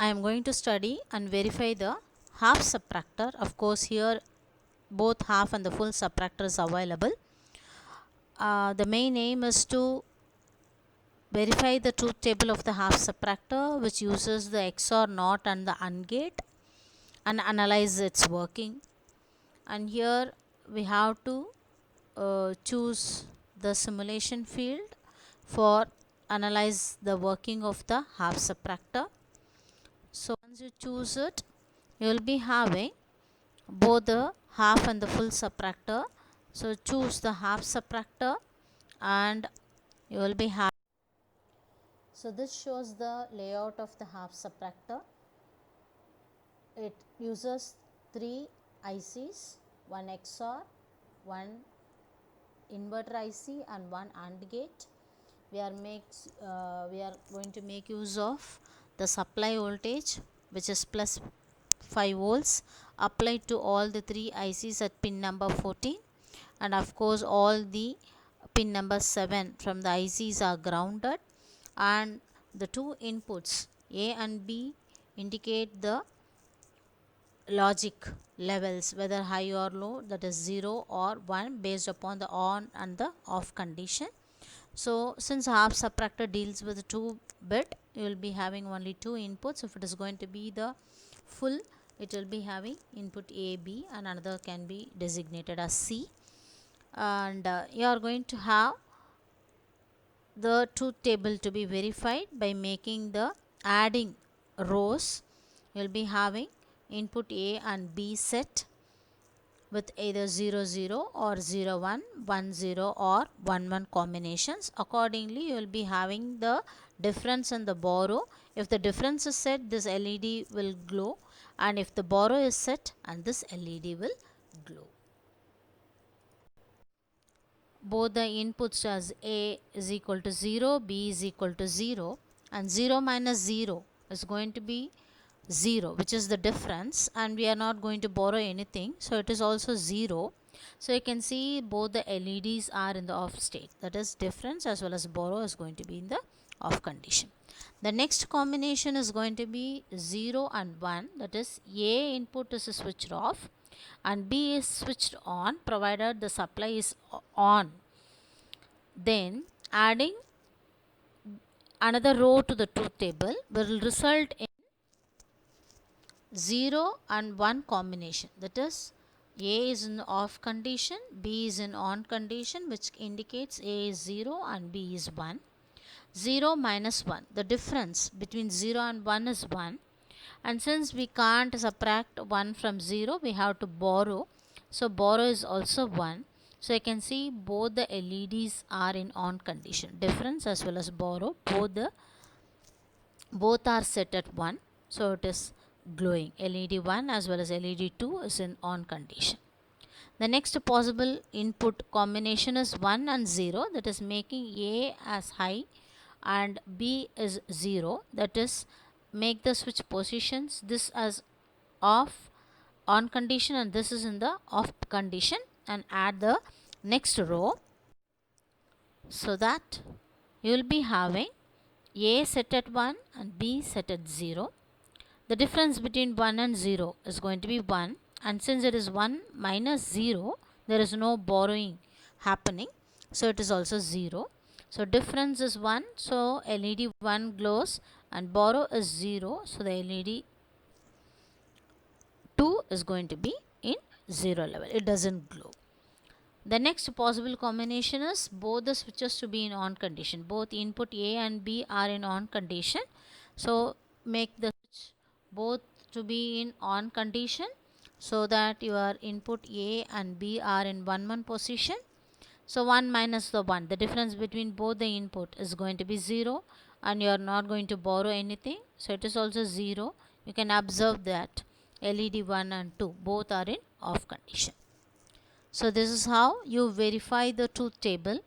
I am going to study and verify the half subtractor. Of course, here both half and the full subtractor is available. The main aim is to verify the truth table of the half subtractor, which uses the XOR NOT and the AND gate, and analyze its working. And here we have to choose the simulation field for analyze the working of the half subtractor. So once you choose it, you will be having both the half and the full subtractor. So choose the half subtractor and you will be having. So this shows the layout of the half subtractor. It uses 3 ICs, one XOR, one inverter IC and one AND gate. We are going to make use of the supply voltage, which is plus 5 volts, applied to all the 3 ICs at pin number 14, and of course all the pin number 7 from the ICs are grounded, and the two inputs A and B indicate the logic levels, whether high or low, that is 0 or 1 based upon the on and the off condition. So since half subtractor deals with 2 bit, you will be having only 2 inputs. If it is going to be the full, it will be having input A, B, and another can be designated as C. And you are going to have the truth table to be verified by making the adding rows. You will be having input A and B set with either 0 0 or 0 1, 1 0 or 1 1 combinations. Accordingly, you will be having the difference in the borrow. If the difference is set, this LED will glow, and if the borrow is set, and this LED will glow. Both the inputs as A is equal to 0, B is equal to 0, and 0 minus 0 is going to be 0, which is the difference, and we are not going to borrow anything, so it is also 0. So you can see both the LEDs are in the off state, that is difference as well as borrow is going to be in the off condition. The next combination is going to be 0 and 1, that is A input is switched off and B is switched on provided the supply is on. Then adding another row to the truth table will result in 0 and 1 combination, that is A is in off condition, B is in on condition, which indicates A is 0 and B is 1. 0 minus 1, the difference between 0 and 1 is 1, and since we can't subtract 1 from 0, we have to borrow, so borrow is also 1. So you can see both the LEDs are in on condition, difference as well as borrow, both are set at 1, so it is glowing. LED 1 as well as LED 2 is in on condition. The next possible input combination is 1 and 0, that is making A as high and B is 0, that is make the switch positions this as off on condition and this is in the off condition, and add the next row, so that you will be having A set at 1 and B set at 0. The difference between 1 and 0 is going to be 1, and since it is 1 minus 0, there is no borrowing happening, so it is also 0. So difference is 1, so LED 1 glows, and borrow is 0, so the LED 2 is going to be in 0 level, it doesn't glow. The next possible combination is both the switches to be in on condition, both input A and B are in on condition, so make the switch both to be in on condition, so that your input A and B are in 1 1 position. So 1 minus the 1, the difference between both the input is going to be 0, and you are not going to borrow anything, so it is also 0. You can observe that LED 1 and 2 both are in off condition. So this is how you verify the truth table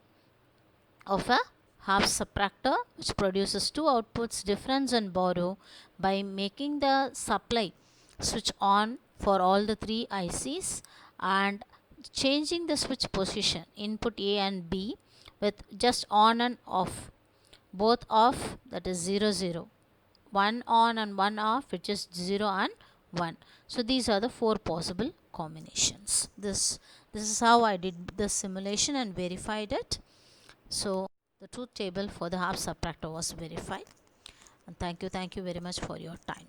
of a half subtractor, which produces two outputs, difference and borrow, by making the supply switch on for all the 3 ICs and changing the switch position input A and B with just on and off, both off, that is 0 0, one on and one off, which is 0 and 1. So these are the 4 possible combinations. This is how I did the simulation and verified it. So the truth table for the half subtractor was verified. And thank you very much for your time.